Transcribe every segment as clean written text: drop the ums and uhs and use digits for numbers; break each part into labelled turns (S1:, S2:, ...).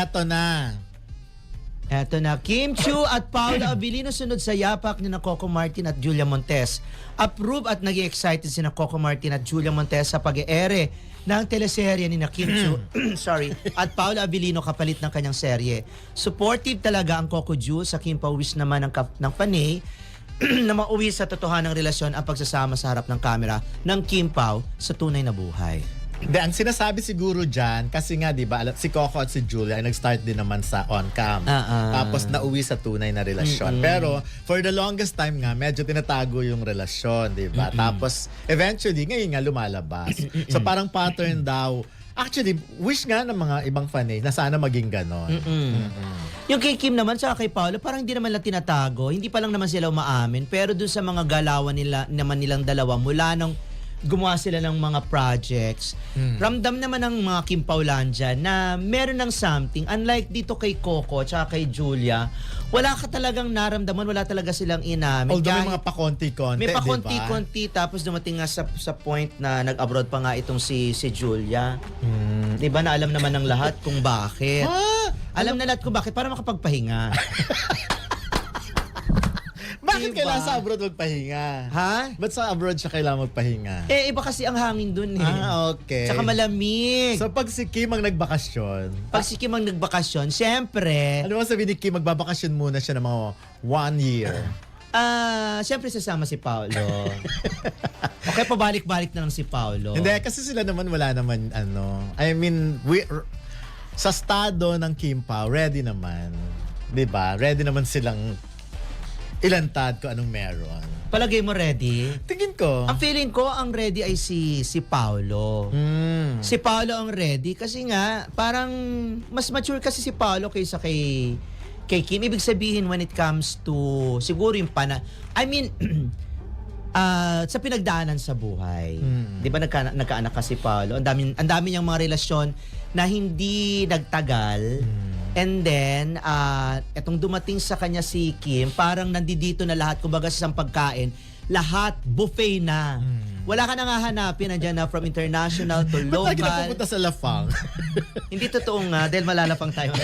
S1: Eto na.
S2: Eto na, Kim Chiu at Paula Abilino sunod sa yapak ni na Coco Martin at Julia Montes. Approve at nag-excited si na Coco Martin at Julia Montes sa pag-e-ere ng teleserye ni na Kim Chiu sorry, at Paula Abilino kapalit ng kanyang serye. Supportive talaga ang Coco Ju sa Kim Pawis naman ng panay na mauwi sa totohanang relasyon ang pagsasama sa harap ng kamera ng Kim Pao sa tunay na buhay.
S1: Ang sinasabi siguro dyan, kasi nga, di ba, si Coco at si Julia ay nag-start din naman sa on-cam. Tapos nauwi sa tunay na relasyon. Pero, for the longest time nga, medyo tinatago yung relasyon, di ba? Tapos, eventually, ngayon nga lumalabas. So, parang pattern daw. Actually, wish nga ng mga ibang fanay na sana maging ganon.
S2: Yung kay Kim naman sa kay Paolo, parang hindi naman lang tinatago. Hindi pa lang naman sila umaamin. Pero dun sa mga galawan nila, naman nilang dalawa, mula nung gumawa sila ng mga projects. Ramdam naman ng mga Kim Paulandia na meron ng something. Unlike dito kay Coco at kay Julia, wala ka talagang naramdaman, wala talaga silang inamin.
S1: Although may mga pakonti-konti,
S2: may
S1: diba?
S2: pakonti-konti, tapos dumating nga sa point na nag-abroad pa nga itong si Julia. Diba na alam naman ng lahat kung bakit. Alam na lahat kung bakit, para makapagpahinga.
S1: Bakit
S2: Diba?
S1: kailangan sa abroad magpahinga?
S2: Ha?
S1: Ba't sa abroad siya kailangan magpahinga?
S2: Eh, iba kasi ang hangin dun eh.
S1: Okay.
S2: Tsaka malamig.
S1: So pag si Kim ang nagbakasyon,
S2: Pag si Kim ang nagbakasyon, syempre,
S1: ano mo sabihin ni Kim, magbabakasyon muna siya ng mga 1 year.
S2: syempre sasama si Paolo. Okay, pabalik-balik na lang si Paolo.
S1: Hindi, kasi sila naman wala naman, I mean, sa estado ng Kim Pao, ready naman. Diba? Ready naman silang ilantad ko anong meron.
S2: Palagay mo ready?
S1: Tingin ko.
S2: Ang feeling ko, ang ready ay si Paolo. Si Paolo ang ready kasi nga, parang mas mature kasi si Paolo kaysa kay Kim. Ibig sabihin when it comes to, siguro yung sa pinagdaanan sa buhay. Di ba nagkaanak ka si Paolo? Ang dami niyang mga relasyon na hindi nagtagal. And then, etong dumating sa kanya si Kim, parang nandito na lahat, kumbaga sa isang pagkain, lahat buffet na. Wala ka nang hahanapin, nandiyan na from international to local.
S1: Ba't lagi na pupunta sa Lafang?
S2: Hindi totoo nga, dahil malalapang tayo.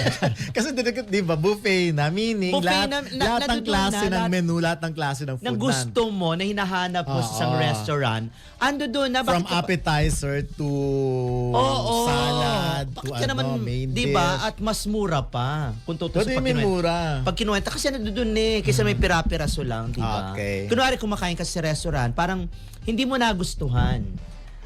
S1: Kasi di ba, buffet na, meaning
S2: Buffet
S1: lahat ng klase ng
S2: lahat
S1: menu, lahat ng klase ng food.
S2: Na gusto mo, na hinahanap mo sa isang restaurant, ando doon na.
S1: From appetizer to salad, to main dish.
S2: Diba? At mas mura pa. Kung tutusin
S1: Pwede may mura.
S2: Pag kinuwenta, kasi nando doon kaysa may pira-piraso lang, diba?
S1: Okay.
S2: Kunwari kumakain ka sa restaurant, parang hindi mo nagustuhan.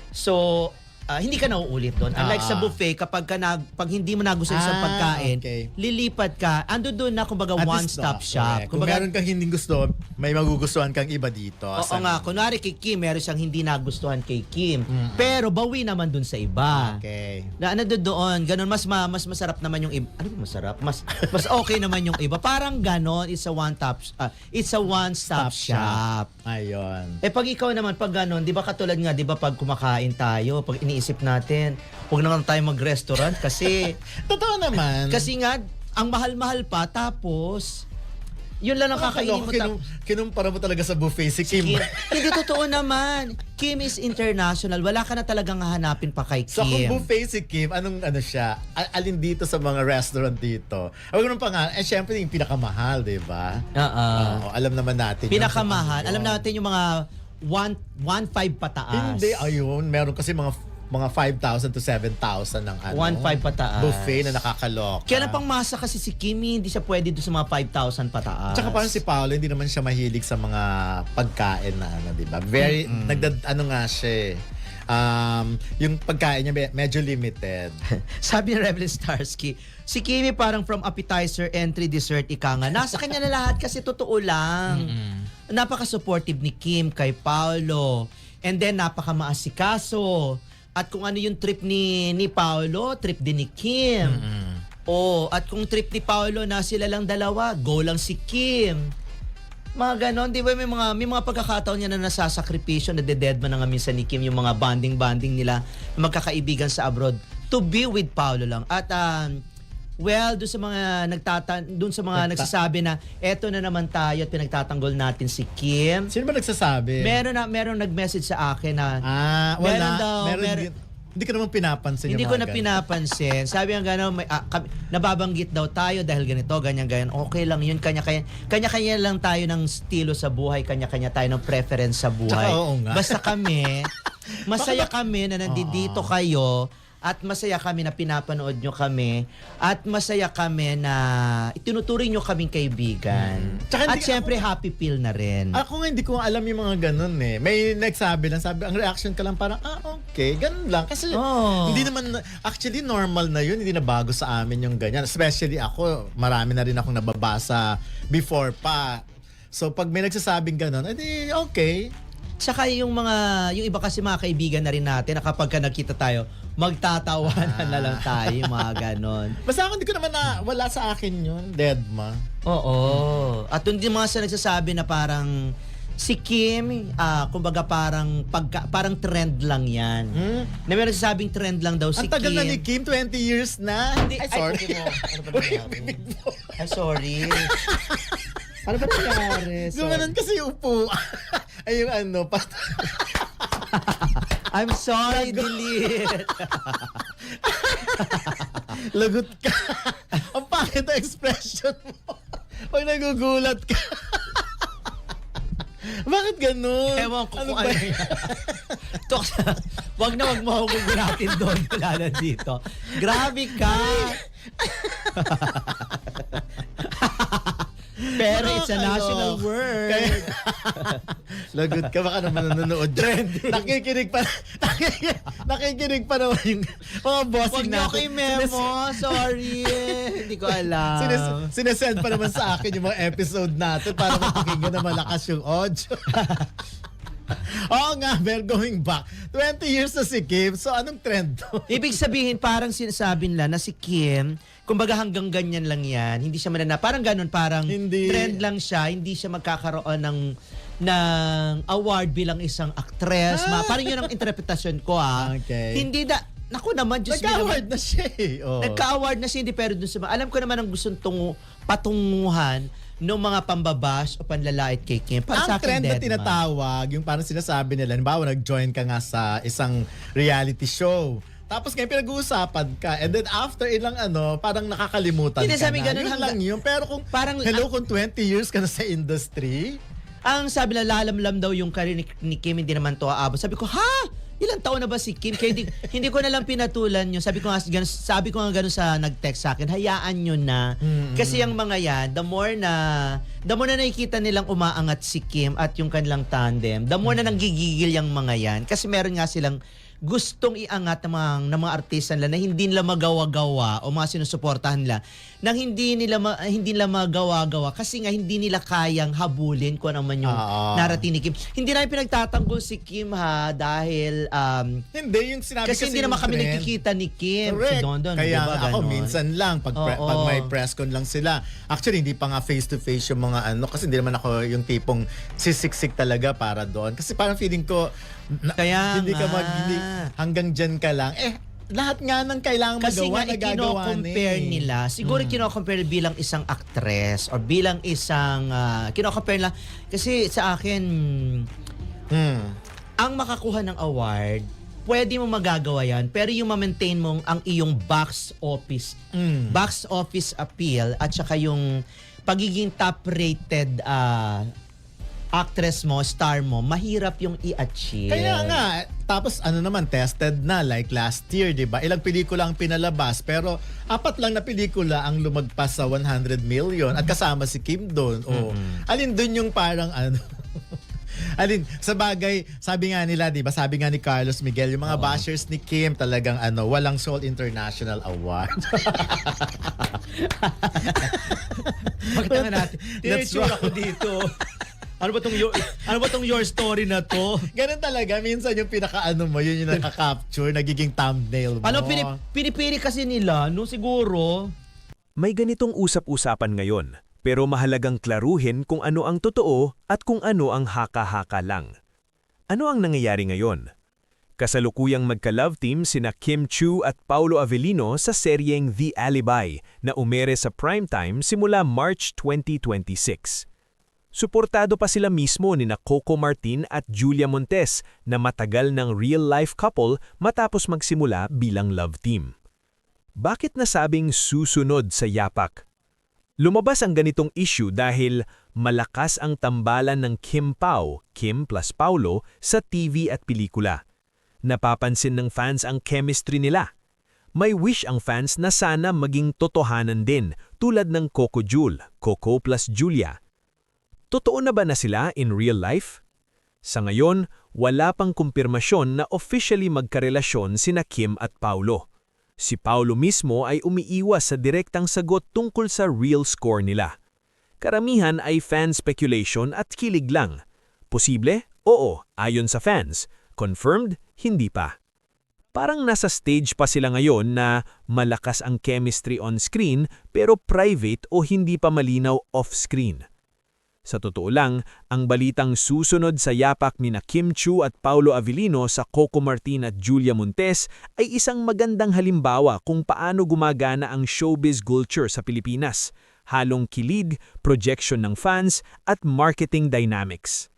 S2: So, hindi ka nauulit doon. Unlike sa buffet, pag hindi mo nagustuhan sa pagkain, lilipat ka. Ando doon na, kumbaga, one-stop shop.
S1: Kung meron kang hindi gusto, may magugustuhan kang iba dito.
S2: Oo nga. Kunwari kay Kim, meron siyang hindi nagustuhan kay Kim. Pero bawi naman doon sa iba.
S1: Okay.
S2: Na ano doon, ganun, mas masarap naman yung iba. Ano masarap? Mas okay naman yung iba. Parang ganon, it's a one-stop shop.
S1: Ayun.
S2: Pag ikaw naman, pag ganon, di ba katulad nga, di ba pag kumakain tayo, pag iniisip natin, huwag na tayo mag-restaurant kasi...
S1: Totoo naman.
S2: Kasi nga, ang mahal-mahal pa, tapos... Yun lang ang kakainin mo.
S1: Kinumpara mo talaga sa buffet si Kim.
S2: Hindi totoo naman. Kim is international. Wala ka na talagang hahanapin pa kay Kim.
S1: So kung buffet si Kim, anong siya? Alin dito sa mga restaurant dito? Huwag nung pangalan. Syempre yung pinakamahal, di ba? Alam naman natin.
S2: Pinakamahal. Alam natin yung mga 1.5 pataas.
S1: Hindi, ayun. Meron kasi mga 5,000 to 7,000 ng
S2: 1.5 pataas.
S1: buffet na nakakaloka.
S2: Kaya pang masa kasi si Kimi, hindi siya pwede doon sa mga 5,000 pataas.
S1: Tsaka parang si Paolo, hindi naman siya mahilig sa mga pagkain na di ba? Very, nga siya yung pagkain niya medyo limited.
S2: Sabi ni Rebel Starsky, si Kimi parang from appetizer, entry, dessert, ika nga. Nasa kanya na lahat kasi totoo lang. Napaka-supportive ni Kim kay Paolo. And then napaka-maasikaso. At kung ano yung trip ni Paolo, trip din ni Kim. At kung trip ni Paolo na sila lang dalawa, go lang si Kim. Mga ganon, di ba may mga pagkakataon niya na nasasakripisyo, na deadman na nga minsan ni Kim yung mga bonding nila, magkakaibigan sa abroad, to be with Paolo lang. At well, doon sa mga nagsasabi na eto na naman tayo at pinagtatanggol natin si Kim.
S1: Sino ba nagsasabi?
S2: Meron nag-message sa akin na
S1: wala. Meron hindi ko naman pinapansin
S2: Hindi
S1: yung
S2: ko
S1: mga
S2: na pinapansin. Sabi nga gano'n, nababanggit daw tayo dahil ganito, ganyan. Okay lang yun. Kanya-kanya lang tayo ng estilo sa buhay. Kanya-kanya tayo ng preference sa buhay.
S1: Tsaka oo nga.
S2: Basta kami, masaya kami na nandito kayo. At masaya kami na pinapanood nyo kami. At masaya kami na itinuturing nyo kaming kaibigan.
S1: Tsaka
S2: At
S1: hindi
S2: syempre, happy feel na rin.
S1: Ako nga hindi ko alam yung mga ganun eh. May nagsabi lang, sabi, ang reaction ka lang parang, okay, ganun lang. Kasi hindi naman, actually normal na yun, hindi na bago sa amin yung ganyan. Especially ako, marami na rin akong nababasa before pa. So pag may nagsasabing ganun, edi okay.
S2: Tsaka yung iba kasi mga kaibigan na rin natin na kapag ka nagkita tayo, magtatawanan na lang tayo, mga ganon.
S1: Basta ako hindi ko naman wala sa akin yun, deadma.
S2: Oo. At hindi mga sa nagsasabi na parang si Kim, kumbaga parang trend lang yan. Na may nagsasabing trend lang daw si Kim.
S1: Ang tagal na ni Kim, 20 years na. Ay, sorry.
S2: Ano ba nangyari? Ay, sorry. Ano ba nangyari?
S1: Gumanon kasi yung upo. Ay, yung
S2: I'm sorry, delete.
S1: Lagot ka. Ang pangit na expression mo. Pag nagugulat ka. Bakit ganun?
S2: Ewan ko kung ano yan. Wag mo ako gugulatin doon. Wala na dito. Grabe ka. Pero it's a national word.
S1: Lagot ka, baka naman nanonood. Nakikinig pa naman yung mga bossing
S2: Huwag niyo
S1: natin.
S2: kay Memo. Sorry. Hindi ko alam.
S1: Sinesend pa naman sa akin yung mga episode natin para mapakinggan na malakas yung audio. Oo nga, we're going back. 20 years na si Kim. So, anong trend to?
S2: Ibig sabihin, parang sinasabi nila na si Kim, kumbaga hanggang ganyan lang yan. Hindi siya parang ganun, parang
S1: Hindi.
S2: trend lang siya. Hindi siya magkakaroon ng award bilang isang actress. Parang yun ang interpretasyon ko
S1: Okay.
S2: Hindi naku naman, Diyos me
S1: Nagka-award
S2: naman.
S1: na siya eh. Oh.
S2: Nagka-award na siya, hindi pero dun sa alam ko naman ang gustong patunguhan ng mga pambabash o panlalait kay Kim. Para sa
S1: Ang
S2: akin,
S1: trend na
S2: dead man.
S1: tinatawag, yung parang sinasabi nila, halimbawa nag-join ka nga sa isang reality show. Tapos ngayon pinag-uusapan ka. And then after ilang parang nakakalimutan
S2: Hindi,
S1: ka
S2: sabi
S1: na.
S2: ganun
S1: Yun lang yun. Pero kung kung 20 years ka na sa industry,
S2: ang sabi na lalamlam daw yung career ni Kim, hindi naman to aabot. Sabi ko, ilang taon na ba si Kim? Kaya hindi ko na lang pinatulan yun. Sabi ko nga ganun sa nag-text sa akin, hayaan nyo na. Kasi yung mga yan, the more na nakikita nilang umaangat si Kim at yung kanilang tandem, the more na nanggigigil yung mga yan. Kasi meron nga silang gustong iangat ng mga artista nila na hindi nila magawa-gawa o mga sinusuportahan nila nang hindi nila magawa-gawa kasi nga hindi nila kayang habulin kung ano man yung narating ni Kim. Hindi namin pinagtatanggol si Kim dahil
S1: hindi yung sinabi
S2: kasi hindi naman kami nakikita ni Kim.
S1: Correct.
S2: Si Dondon,
S1: Kaya
S2: diba,
S1: ako
S2: ganon?
S1: minsan lang pag may press con lang sila. Actually hindi pa nga face to face yung mga kasi hindi naman ako yung tipong sisiksik talaga para doon. Kasi parang feeling ko
S2: Kaya
S1: hindi ka
S2: nga.
S1: hanggang dyan ka lang. Lahat nga ng kailangan
S2: Kasi
S1: magawa,
S2: nga
S1: nagagawa
S2: kino-compare nila. Siguro kino-compare bilang isang actress or bilang isang kino-compare nila. Kasi sa akin, ang makakuha ng award, pwede mo magagawa yan, pero yung ma-maintain mo ang iyong box office appeal at saka yung pagiging top-rated actress mo, star mo, mahirap yung i-achieve.
S1: Kaya nga, tapos naman, tested na like last year, di ba? Ilang pelikula ang pinalabas, pero 4 lang na pelikula ang lumagpas sa 100 million at kasama si Kim doon. Alin doon yung parang alin, sa bagay, sabi nga nila, di ba? Sabi nga ni Carlos Miguel, yung mga bashers ni Kim talagang walang Seoul International Award.
S2: Magtanga natin.
S1: That's
S2: Tinitsura ko dito. Ano ba tong your story na to?
S1: Ganun talaga. Minsan yung mo, yun yung nakaka-capture, nagiging thumbnail mo.
S2: Pinipili kasi nila, no siguro.
S3: May ganitong usap-usapan ngayon, pero mahalagang klaruhin kung ano ang totoo at kung ano ang haka-haka lang. Ano ang nangyayari ngayon? Kasalukuyang magka-love team sina Kim Chiu at Paolo Avellino sa seryeng The Alibi na umere sa primetime simula March 2026. Suportado pa sila mismo ni na Coco Martin at Julia Montes na matagal ng real-life couple matapos magsimula bilang love team. Bakit nasabing susunod sa yapak? Lumabas ang ganitong issue dahil malakas ang tambalan ng Kim Pao, Kim plus Paulo, sa TV at pelikula. Napapansin ng fans ang chemistry nila. May wish ang fans na sana maging totohanan din, tulad ng Coco Jul, Coco plus Julia. Totoo na ba na sila in real life? Sa ngayon, wala pang kumpirmasyon na officially magkarelasyon sina Kim at Paulo. Si Paulo mismo ay umiiwas sa direktang sagot tungkol sa real score nila. Karamihan ay fan speculation at kilig lang. Posible? Oo, ayon sa fans. Confirmed? Hindi pa. Parang nasa stage pa sila ngayon na malakas ang chemistry on screen pero private o hindi pa malinaw off-screen. Sa totoo lang, ang balitang susunod sa yapak ni na Kim Chiu at Paulo Avellino sa Coco Martin at Julia Montes ay isang magandang halimbawa kung paano gumagana ang showbiz culture sa Pilipinas, halong kilig, projection ng fans at marketing dynamics.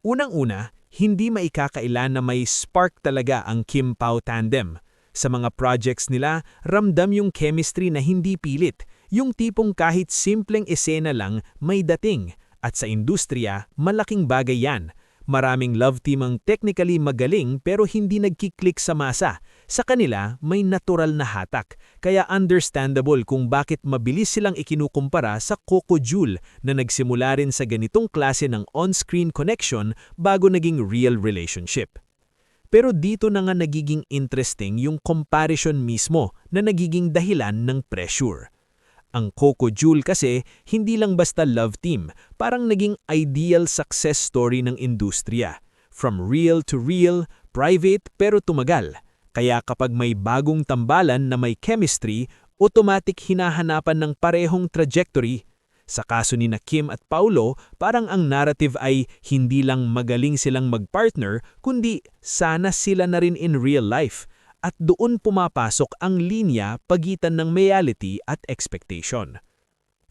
S3: Unang-una, hindi maikakailan na may spark talaga ang Kim-Pao tandem. Sa mga projects nila, ramdam yung chemistry na hindi pilit, yung tipong kahit simpleng esena lang may dating. At sa industriya, malaking bagay yan. Maraming love team ang technically magaling pero hindi nagkiklik sa masa. Sa kanila, may natural na hatak. Kaya understandable kung bakit mabilis silang ikinukumpara sa Coco Jul na nagsimula rin sa ganitong klase ng on-screen connection bago naging real relationship. Pero dito na nga nagiging interesting yung comparison mismo na nagiging dahilan ng pressure. Ang Coco Jul kasi hindi lang basta love team, parang naging ideal success story ng industriya. From real to real, private pero tumagal. Kaya kapag may bagong tambalan na may chemistry, automatic hinahanapan ng parehong trajectory. Sa kaso ni na Kim at Paulo, parang ang narrative ay hindi lang magaling silang magpartner, kundi sana sila na rin in real life. At doon pumapasok ang linya pagitan ng reality at expectation.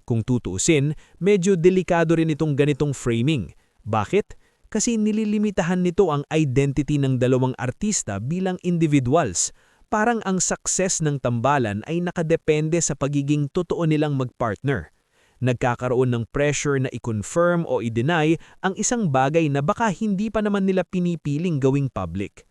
S3: Kung tutuusin, medyo delikado rin itong ganitong framing. Bakit? Kasi nililimitahan nito ang identity ng dalawang artista bilang individuals. Parang ang success ng tambalan ay nakadepende sa pagiging totoo nilang magpartner. Nagkakaroon ng pressure na i-confirm o i-deny ang isang bagay na baka hindi pa naman nila pinipiling gawing public.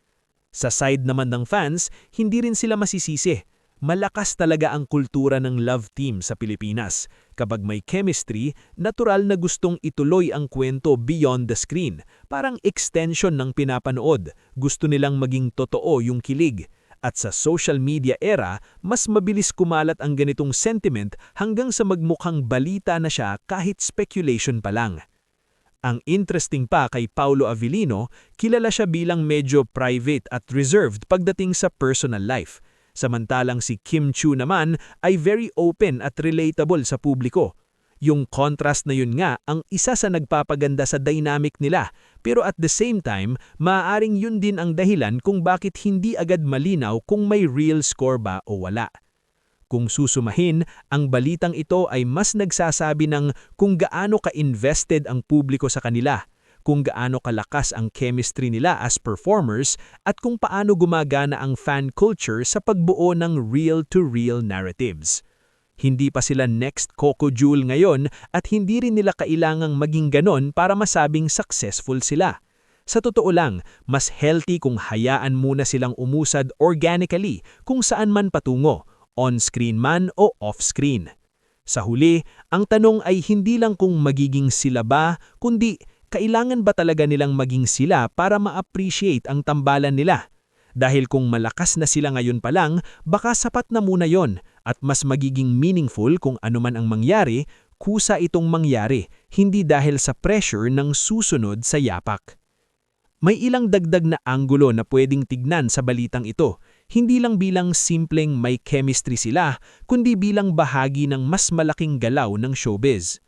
S3: Sa side naman ng fans, hindi rin sila masisisi. Malakas talaga ang kultura ng love team sa Pilipinas. Kapag may chemistry, natural na gustong ituloy ang kwento beyond the screen. Parang extension ng pinapanood. Gusto nilang maging totoo yung kilig. At sa social media era, mas mabilis kumalat ang ganitong sentiment hanggang sa magmukhang balita na siya kahit speculation pa lang. Ang interesting pa kay Paulo Avellino, kilala siya bilang medyo private at reserved pagdating sa personal life. Samantalang si Kim Chiu naman ay very open at relatable sa publiko. Yung contrast na yun nga ang isa sa nagpapaganda sa dynamic nila, pero at the same time, maaaring yun din ang dahilan kung bakit hindi agad malinaw kung may real score ba o wala. Kung susumahin, ang balitang ito ay mas nagsasabi ng kung gaano ka-invested ang publiko sa kanila, kung gaano kalakas ang chemistry nila as performers, at kung paano gumagana ang fan culture sa pagbuo ng real-to-real narratives. Hindi pa sila next Coco Jul ngayon at hindi rin nila kailangang maging ganon para masabing successful sila. Sa totoo lang, mas healthy kung hayaan muna silang umusad organically kung saan man patungo, on-screen man o off-screen. Sa huli, ang tanong ay hindi lang kung magiging sila ba, kundi kailangan ba talaga nilang maging sila para ma-appreciate ang tambalan nila? Dahil kung malakas na sila ngayon pa lang, baka sapat na muna yon at mas magiging meaningful kung anuman ang mangyari, kusa itong mangyari, hindi dahil sa pressure ng susunod sa yapak. May ilang dagdag na anggulo na pwedeng tignan sa balitang ito, hindi lang bilang simpleng may chemistry sila, kundi bilang bahagi ng mas malaking galaw ng showbiz.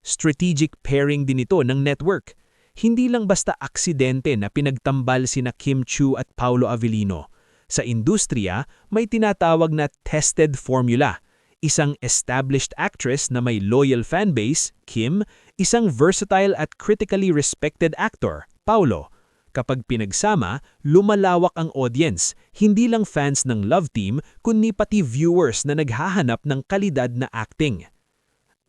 S3: Strategic pairing din ito ng network. Hindi lang basta aksidente na pinagtambal sina Kim Chiu at Paulo Avellino. Sa industriya, may tinatawag na tested formula. isang established actress na may loyal fanbase, Kim, isang versatile at critically respected actor, Paolo. Kapag pinagsama, lumalawak ang audience, hindi lang fans ng love team, kundi pati viewers na naghahanap ng kalidad na acting.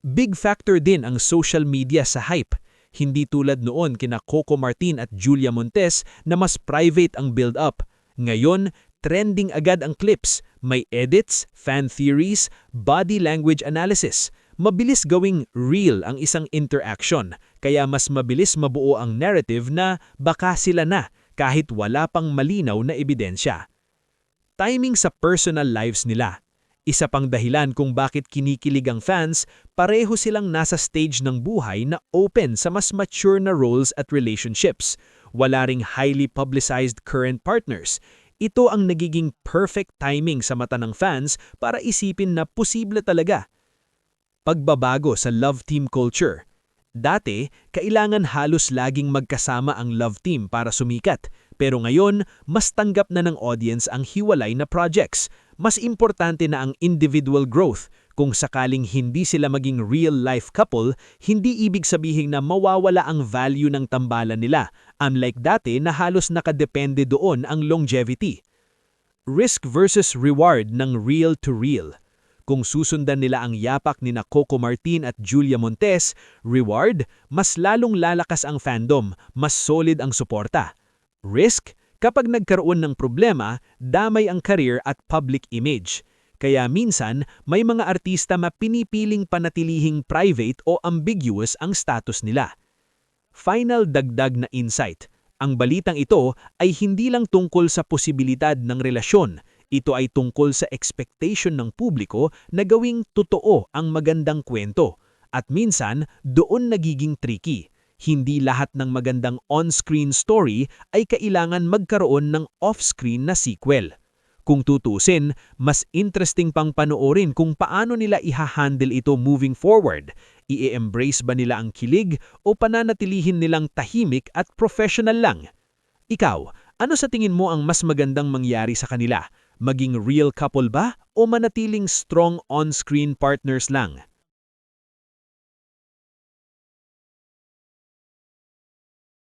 S3: Big factor din ang social media sa hype. Hindi tulad noon kina Coco Martin at Julia Montes na mas private ang build-up. Ngayon, trending agad ang clips, may edits, fan theories, body language analysis. Mabilis gawing real ang isang interaction, kaya mas mabilis mabuo ang narrative na baka sila na kahit wala pang malinaw na ebidensya. Timing sa personal lives nila. Isa pang dahilan kung bakit kinikilig ang fans, pareho silang nasa stage ng buhay na open sa mas mature na roles at relationships. Wala ring highly publicized current partners. Ito ang nagiging perfect timing sa mata ng fans para isipin na posible talaga. Pagbabago sa love team culture. Dati, kailangan halos laging magkasama ang love team para sumikat. Pero ngayon, mas tanggap na ng audience ang hiwalay na projects. Mas importante na ang individual growth. Kung sakaling hindi sila maging real-life couple, hindi ibig sabihin na mawawala ang value ng tambalan nila. Unlike dati na halos nakadepende doon ang longevity. Risk versus reward ng real to real. Kung susundan nila ang yapak ni Coco Martin at Julia Montes, reward, mas lalong lalakas ang fandom, mas solid ang suporta. Risk, kapag nagkaroon ng problema, damay ang career at public image. Kaya minsan, may mga artista na pinipiling panatilihing private o ambiguous ang status nila. Final dagdag na insight. Ang balitang ito ay hindi lang tungkol sa posibilidad ng relasyon. Ito ay tungkol sa expectation ng publiko na gawing totoo ang magandang kwento. At minsan, doon nagiging tricky. Hindi lahat ng magandang on-screen story ay kailangan magkaroon ng off-screen na sequel. Kung tutusin, mas interesting pang panoorin kung paano nila ihahandle ito moving forward. I-embrace ba nila ang kilig o pananatilihin nilang tahimik at professional lang? Ikaw, ano sa tingin mo ang mas magandang mangyari sa kanila? Maging real couple ba o manatiling strong on-screen partners lang?